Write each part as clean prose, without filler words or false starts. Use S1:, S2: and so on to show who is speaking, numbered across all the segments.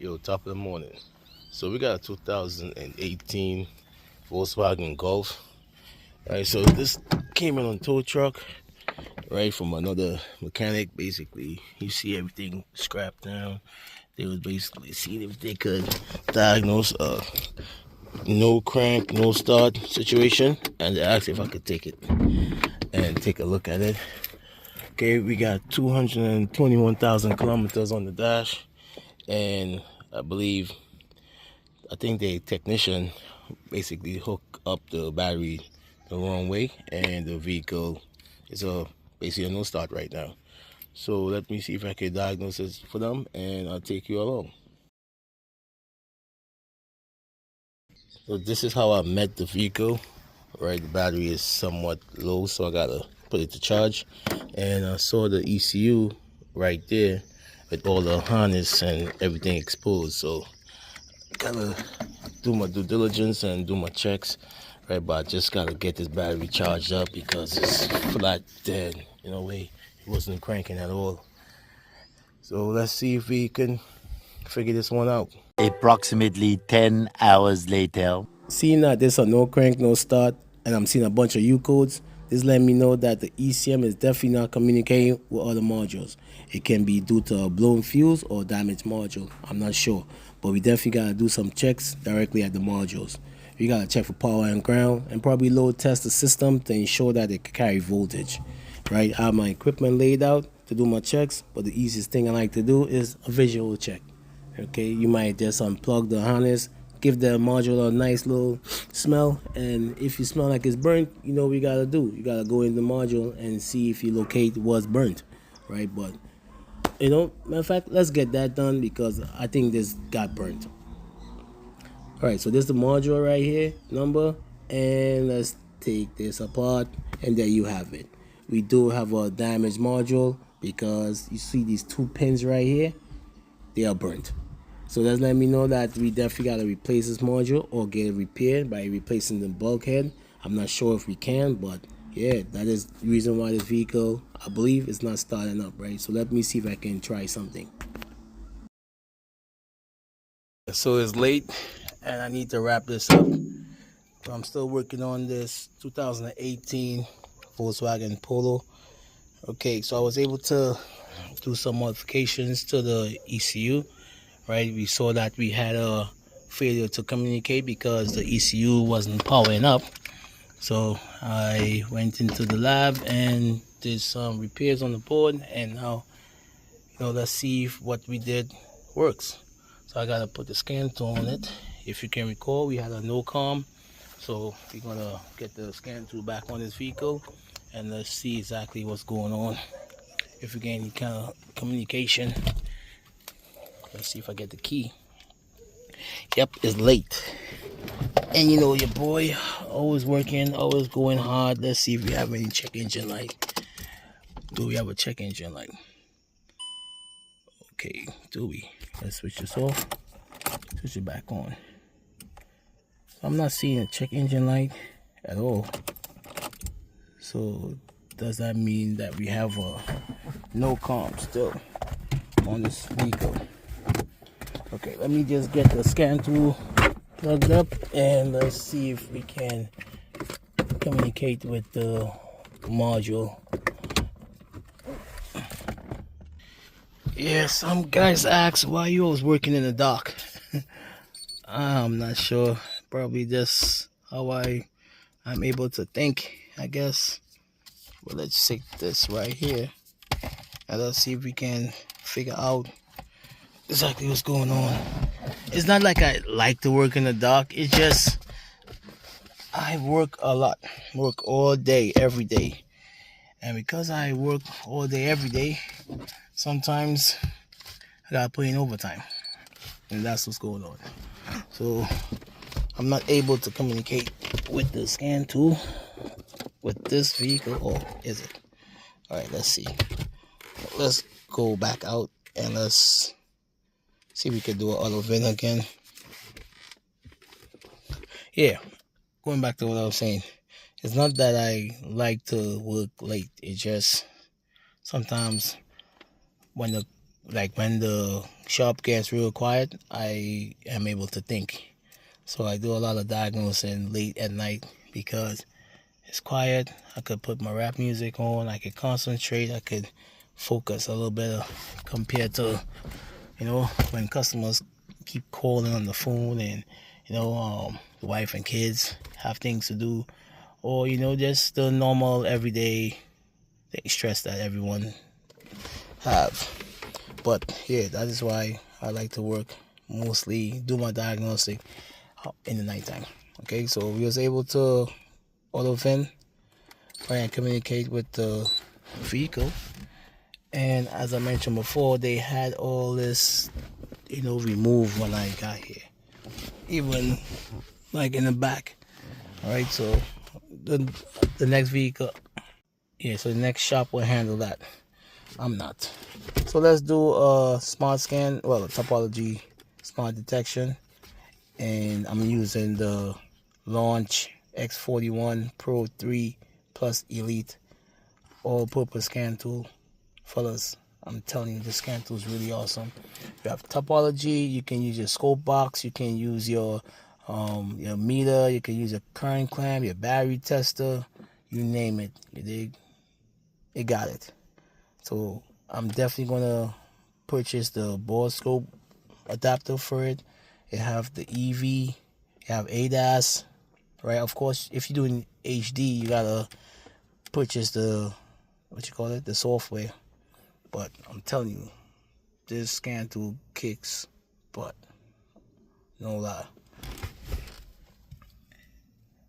S1: Yo, top of the morning. So we got a 2018 Volkswagen Golf. Right, so this came in on tow truck, right, from another mechanic. Basically, you see everything scrapped down. They was basically seeing if they could diagnose a no crank, no start situation, and they asked if I could take it and take a look at it. Okay, we got 221,000 kilometers on the dash, and I think the technician basically hooked up the battery the wrong way, and the vehicle is basically a no start right now. So let me see if I can diagnose this for them, and I'll take you along. So this is how I met the vehicle. Right, the battery is somewhat low, so I gotta put it to charge, and I saw the ECU right there with all the harness and everything exposed. So gotta do my due diligence and do my checks, right? But I just gotta get this battery charged up because it's flat dead. In a way, it wasn't cranking at all. So let's see if we can figure this one out.
S2: Approximately 10 hours later.
S1: Seeing that there's a no crank, no start, and I'm seeing a bunch of U codes, this let me know that the ECM is definitely not communicating with other modules. It can be due to a blown fuse or damaged module. I'm not sure, but we definitely gotta do some checks directly at the modules. We gotta check for power and ground, and probably load test the system to ensure that it can carry voltage. Right, I have my equipment laid out to do my checks, but the easiest thing I like to do is a visual check. Okay, you might just unplug the harness, give the module a nice little smell, and if you smell like it's burnt, you know what you gotta do. You gotta go in the module and see if you locate what's burnt, right? But matter of fact, let's get that done because I think this got burnt. All right, so this is the module right here, number, and let's take this apart, and there you have it. We do have a damaged module because you see these two pins right here, they are burnt. So that's letting me know that we definitely got to replace this module or get it repaired by replacing the bulkhead. I'm not sure if we can, but yeah, that is the reason why this vehicle, I believe, is not starting up, right? So let me see if I can try something. So it's late and I need to wrap this up. So I'm still working on this 2018 Volkswagen Polo. Okay, so I was able to do some modifications to the ECU. Right, we saw that we had a failure to communicate because the ECU wasn't powering up. So I went into the lab and did some repairs on the board, and now let's see if what we did works. So I gotta put the scan tool on it. If you can recall, we had a no com, so we're gonna get the scan tool back on this vehicle and let's see exactly what's going on, if we get any kind of communication. Let's see if I get the key. Yep, it's late. And your boy, always working, always going hard. Let's see if we have any check engine light. Do we have a check engine light? Okay, do we? Let's switch this off. Switch it back on. So I'm not seeing a check engine light at all. So does that mean that we have a no com still on this vehicle? Okay, let me just get the scan tool plugged up and let's see if we can communicate with the module. Yeah, some guys ask why you always working in the dark. I'm not sure. Probably just how I'm able to think, I guess. But let's take this right here and let's see if we can figure out exactly what's going on. It's not like I like to work in the dark. It's just I work a lot, work all day, every day, and because I work all day, every day, sometimes I gotta put in overtime, and that's what's going on. So I'm not able to communicate with the scan tool with this vehicle. Or is it? All right, let's see. Let's go back out and let's see if we can do an auto VIN again. Yeah, going back to what I was saying. It's not that I like to work late. It's just sometimes when the like when the shop gets real quiet, I am able to think. So I do a lot of diagnosing late at night because it's quiet. I could put my rap music on. I could concentrate. I could focus a little better compared to, when customers keep calling on the phone and, the wife and kids have things to do, or, just the normal everyday stress that everyone have. But yeah, that is why I like to work mostly, do my diagnostic in the nighttime. Okay, so we was able to auto vent, try and communicate with the vehicle. And as I mentioned before, they had all this, removed when I got here. Even like in the back. Alright, so the next vehicle, so the next shop will handle that. I'm not. So let's do a smart scan, a topology smart detection. And I'm using the Launch X41 Pro 3 Plus Elite all-purpose scan tool. Fellas, I'm telling you, the scan tool is really awesome. You have topology, you can use your scope box, you can use your meter, you can use a current clamp, your battery tester, you name it. You dig? It got it. So I'm definitely gonna purchase the board scope adapter for it. You have the EV, you have ADAS, right? Of course, if you're doing HD, you gotta purchase the the software. But I'm telling you, this scan tool kicks butt. No lie.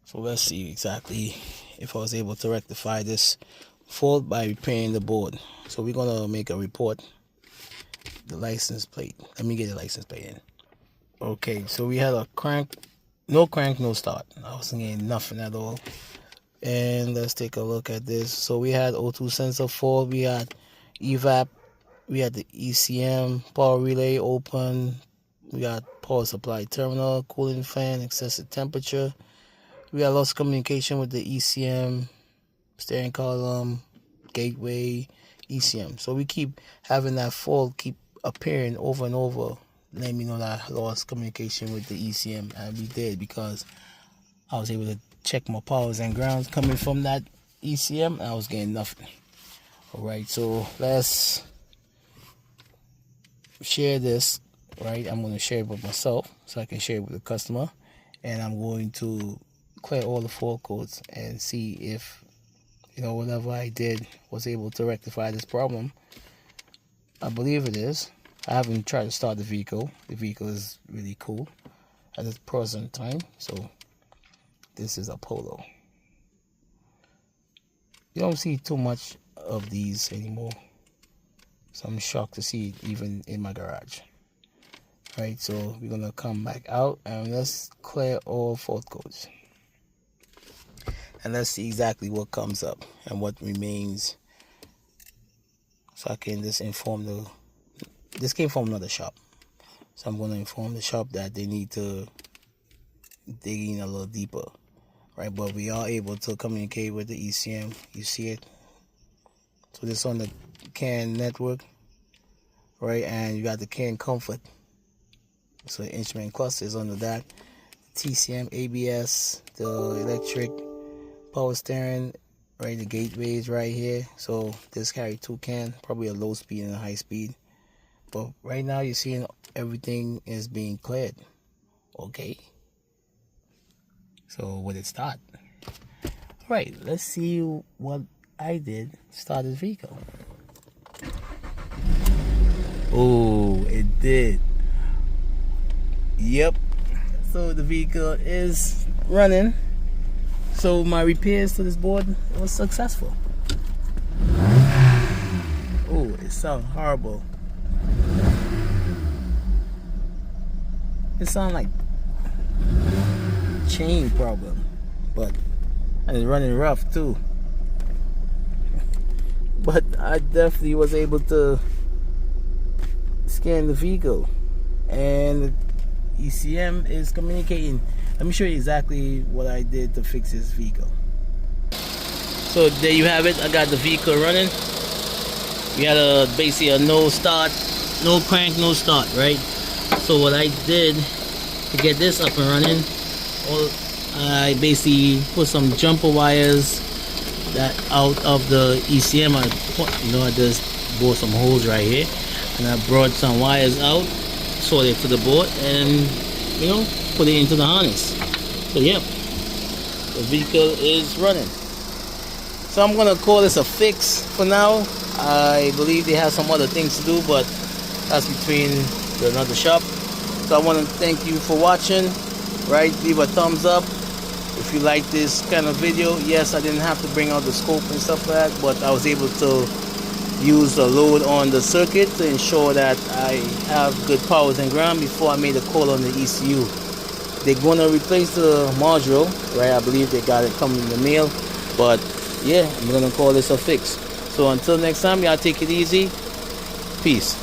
S1: So let's see exactly if I was able to rectify this fault by repairing the board. So we're gonna make a report. The license plate. Let me get the license plate in. Okay, so we had a no crank, no start. I wasn't getting nothing at all. And let's take a look at this. So we had O2 sensor fault, we had evap, we had the ECM, power relay open, we got power supply terminal, cooling fan, excessive temperature. We got lost communication with the ECM, steering column, gateway, ECM. So we keep having that fault keep appearing over and over, letting me know that I lost communication with the ECM, and we did because I was able to check my powers and grounds coming from that ECM, and I was getting nothing. Alright, so let's share this, right? I'm going to share it with myself so I can share it with the customer, and I'm going to clear all the fault codes and see if, whatever I did was able to rectify this problem. I believe it is. I haven't tried to start the vehicle. The vehicle is really cool at this present time. So this is a Polo. You don't see too much of these anymore, so I'm shocked to see it even in my garage. Right, so we're gonna come back out and let's clear all fault codes, and let's see exactly what comes up and what remains, so I can just inform this came from another shop, so I'm gonna inform the shop that they need to dig in a little deeper. Right, but we are able to communicate with the ECM. You see it. So this on the CAN network, right? And you got the CAN comfort. So the instrument cluster is under that. TCM, ABS, the electric power steering, right? The gateways right here. So this carry 2 CAN, probably a low speed and a high speed. But right now you're seeing everything is being cleared. Okay. So would it start? Right, let's see what I did to start this vehicle. Oh, it did. Yep. So the vehicle is running. So my repairs to this board was successful. Oh, it sounds horrible. It sounds like chain problem, and it's running rough too. But I definitely was able to scan the vehicle, and the ECM is communicating. Let me show you exactly what I did to fix this vehicle. So there you have it. I got the vehicle running. We had basically a no start no crank, no start, right? So what I did to get this up and running, I basically put some jumper wires that out of the ECM. I just bore some holes right here, and I brought some wires out, soldered to the board, and put it into the harness. So yep, the vehicle is running. So I'm gonna call this a fix for now. I believe they have some other things to do, but that's between another shop. So I want to thank you for watching. Right, leave a thumbs up if you like this kind of video. Yes, I didn't have to bring out the scope and stuff like that, but I was able to use the load on the circuit to ensure that I have good powers and ground before I made a call on the ECU. They're gonna replace the module, right? I believe they got it coming in the mail, but yeah, I'm gonna call this a fix. So until next time, y'all take it easy. Peace.